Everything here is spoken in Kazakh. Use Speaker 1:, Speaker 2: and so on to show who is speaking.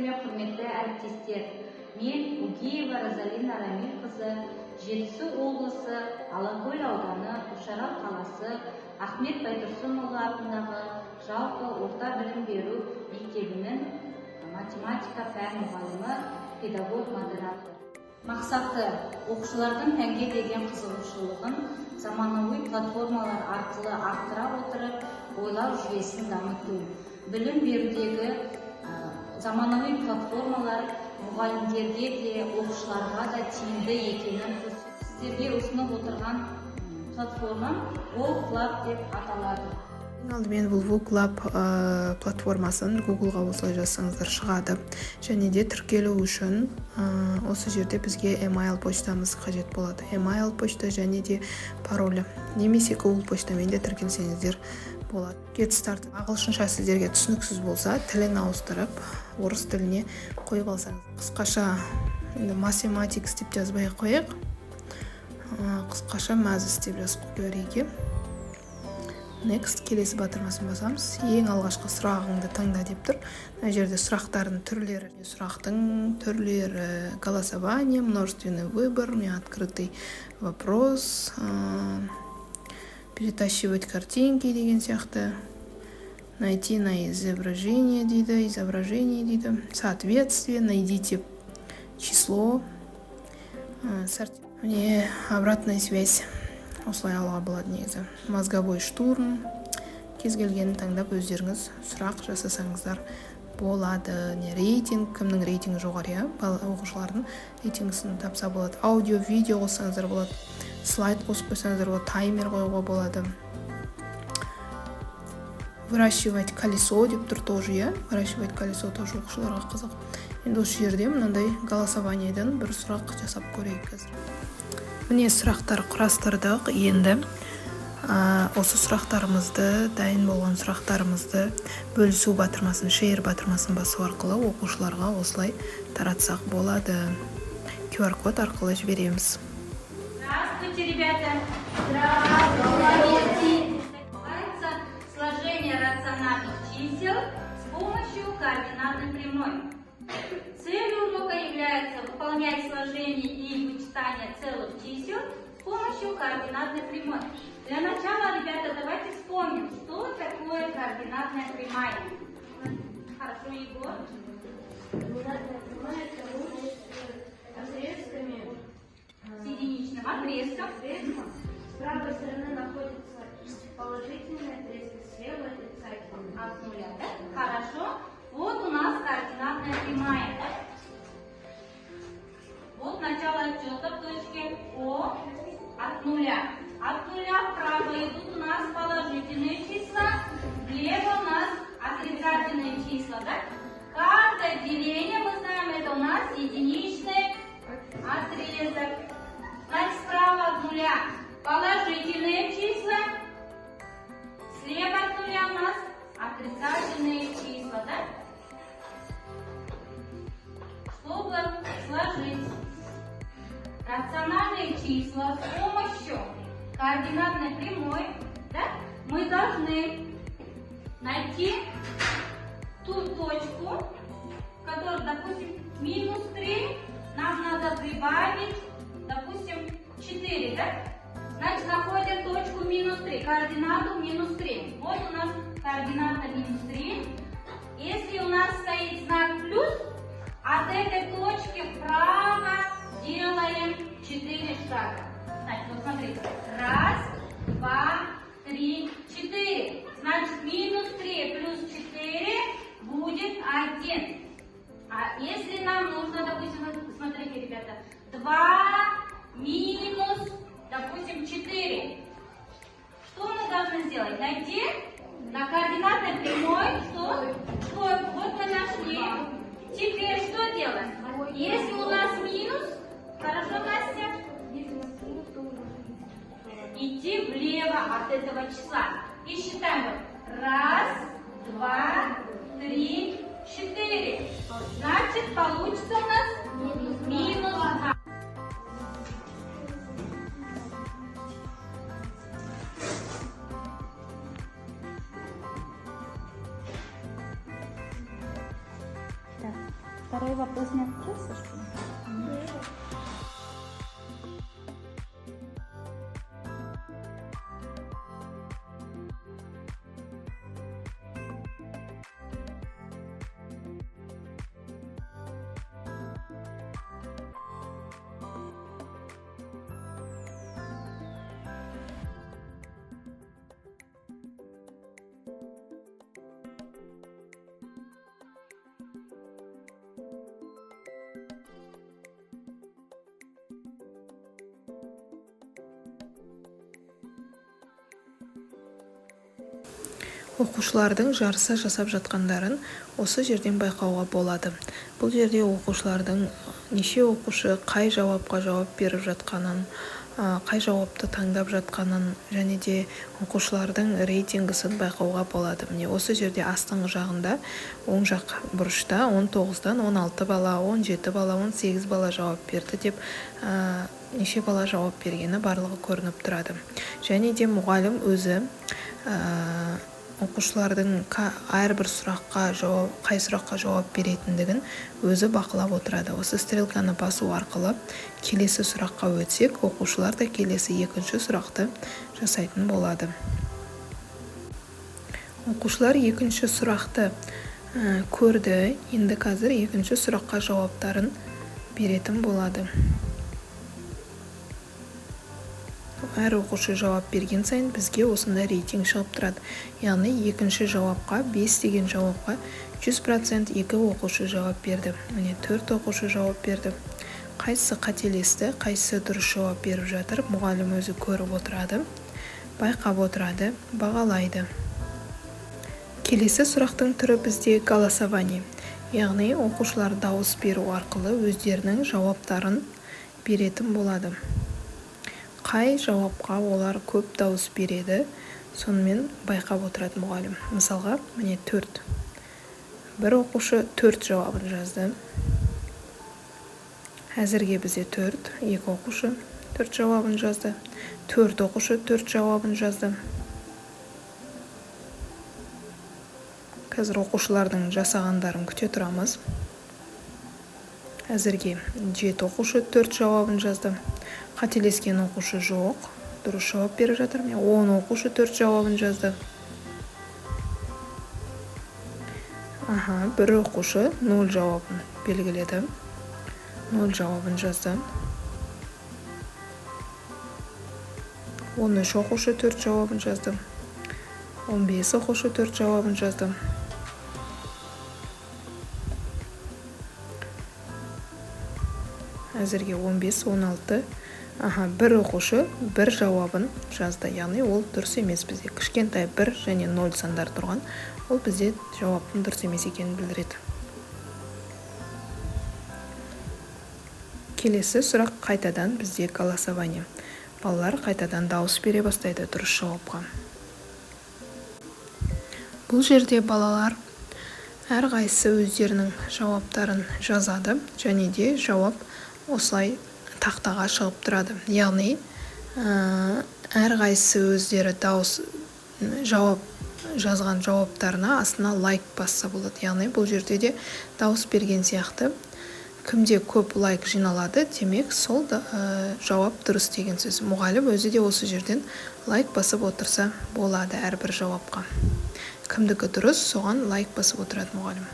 Speaker 1: мен құрметті әріптестер, мен Угиева Розалина Рамилқызы, Жетісу облысы, Алакөл ауданы, Үшарал қаласы, Ахмет Байтұрсынұлы атындағы жалпы орта білім беру мектебінің математика пән мұғалімі, педагог модератор. Мақсаты оқушылардың пәнге деген қызығушылығын заманауи платформалар арқылы арттыра отырып, ойлау жүйесін дамыту. Білім берудегі заманауи платформалар мұғалімдерге де, оқушыларға да тиімді екенін сіздерге ұсынып отырған платформа WooClub деп аталады.
Speaker 2: Алдымен бұл WooClub платформасын Google-ға осылай жазсаңыздар шығады. Және де тіркелу үшін осы жерде бізге email почтамыз қажет болады. Email почта және де паролі. Немесе Google почтамен де тіркелсеңіздер болады. Get Start ағылшынша сіздерге түсініксіз болса, тілін ауыстырып, орыс тіліне қойып алсаңыз. Қысқаша mathematics деп жазбай қойық. Қысқаша мәзіс деп жазып көрейік. Next, келесі батырмасын басамыз. Ең алғашқы сұрағыңды таңда деп тұр. Мына жерде сұрақтардың түрлері, сұрақтың түрлері, голосование, множественный выбор, открытый вопрос, перетащивать картинки деген сияқты. Найти на изображение дейді, соответствие, найдите число, міне обратная связь. Осылай алуға болады негізі. Мозговой штурм, кез келгенін таңдап өздеріңіз сұрақ жасасаңыздар болады. Рейтинг, кімнің рейтингі жоғары, оқушылардың рейтингісін тапса болады. Аудио, видео қоссаңыздар болады. Слайд қосып қойсаңыздар болады. Таймер қоюға болады. Выращивать колесо деп тұр тоже, выращивать колесо тоже оқушыларға қызық. Енді осы жерде мынандай голосованиеден бір сұрақ жасап көрейік қазір. Міне сұрақтар құрастырдық. Енді осы сұрақтарымызды, дайын болған сұрақтарымызды бөлісу батырмасын, шер батырмасын басу арқылы оқушыларға осылай таратсақ болады. QR-код арқылы жібереміз.
Speaker 1: Здравствуйте, ребята! Здравствуйте! Сложение рациональных чисел с помощью координатной прямой. Целью урока является выполнять сложение и вычитание целых чисел с помощью координатной прямой. Для начала, ребята, давайте вспомним, что такое координатная прямая. Хорошо, Егор?
Speaker 3: Координатная прямая — это луч с отрезками.
Speaker 1: С единичным отрезком.
Speaker 3: С правой стороны находится положительный отрезок, слева отрицательный.
Speaker 1: От нуля, да? Хорошо. Вот у нас координатная прямая. Вот начало отчета в точке О от нуля. От нуля вправо идут у нас положительные числа, влево у нас отрицательные числа, да? Каждое деление, мы знаем, это у нас единичный отрезок. Значит, справа от нуля положительные числа, слева от нуля у нас отрицательные числа, да? Чтобы сложить рациональные числа с помощью координатной прямой, да, мы должны найти ту точку, в которой, допустим, минус 3, нам надо прибавить, допустим, 4, да? Значит, находим точку минус 3, координату минус 3. Вот у нас координата минус 3. Если у нас стоит знак плюс, от этой точки вправо делаем 4 шага. Значит, вот смотрите. Раз, два, три, 4. Значит, минус 3 плюс 4 будет 1. А если нам нужно, допустим, смотрите, ребята, 2 минус, допустим, 4. Что мы должны сделать? Найти на координатной прямой, что? Вот мы нашли. Теперь что делать? Если у нас минус, хорошо, Настя? Идти влево от этого числа. И считаем вот. Раз, два, три, 4. Значит, получится у нас минус 2. Второй вопрос не ответился, что ли?
Speaker 2: Оқушылардың жарыса жасап жатқандарын осы жерден байқауға болады. Бұл жерде оқушылардың неше оқушы қай жауапқа жауап беріп жатқанын, қай жауапты таңдап жатқанын және де оқушылардың рейтингісін байқауға болады. Міне осы жерде астыңғы жағында оң жақ бұрышта 19-дан 16 бала, 17 бала, 18 бала жауап берді деп неше бала жауап бергені барлығы көрініп тұрады. Және де мұғалім өзі оқушылардың әрбір сұраққа қай сұраққа жауап беретіндігін өзі бақылап отырады. Осы стрелканы басу арқылы келесі сұраққа өтсек, оқушылар да келесі екінші сұрақты жасайтын болады. Оқушылар екінші сұрақты көрді, енді қазір екінші сұраққа жауаптарын беретін болады. Әр оқушы жауап берген сайын бізге осында рейтинг шығып тұрады. Яғни екінші жауапқа, 5 деген жауапқа 100% 2 оқушы жауап берді. Міне 4 оқушы жауап берді. Қайсысы қателесті, қайсысы дұрыс жауап беріп жатыр, мұғалім өзі көріп отырады, байқап отырады, бағалайды. Келесі сұрақтың түрі бізде голосование. Яғни оқушылар дауыс беру арқылы өздерінің жауаптарын беретін болады. Қай жауапқа олар көп дауыс береді, сонымен байқап отырады мұғалім. Мысалға, міне 4. Бір оқушы 4 жауабын жазды. Әзірге бізде 4, 2 оқушы 4 жауабын жазды. 4 оқушы 4 жауабын жазды. Қазір оқушылардың жасағандарын күте тұрамыз. Әзірге 7 оқушы 4 жауабын жазды. Қателескен оқушы жоқ, дұрыс жауап беріп жатыр. 10 оқушы 4 жауабын жазды. Бір оқушы 0 жауабын белгіледі. 0 жауабын жазды. 13 оқушы 4 жауабын жазды. 15 оқушы 4 жауабын жазды. Әзірге 15, 16. Бір оқушы бір жауабын жазды. Яғни ол дұрыс емес бізде. Кішкентай 1 және 0 сандар тұрған. Ол бізде жауаптың дұрыс емес екенін білдіреді. Келесі сұрақ қайтадан бізде голосование. Балалар қайтадан дауыс бере бастайды дұрыс жауапқа. Бұл жерде балалар әрқайсысы өздерінің жауаптарын жазады және де жауап осылай тақтаға шығып тұрады. Яғни әрқайсысы өздері жауап жазған жауаптарына астына лайк басса болады. Яғни бұл жерде де дауыс берген сияқты кімде көп лайк жиналады, демек сол жауап дұрыс деген сөз. Мұғалім өзі де осы жерден лайк басып отырса болады әрбір жауапқа. Кімдікі дұрыс, соған лайк басып отырады мұғалім.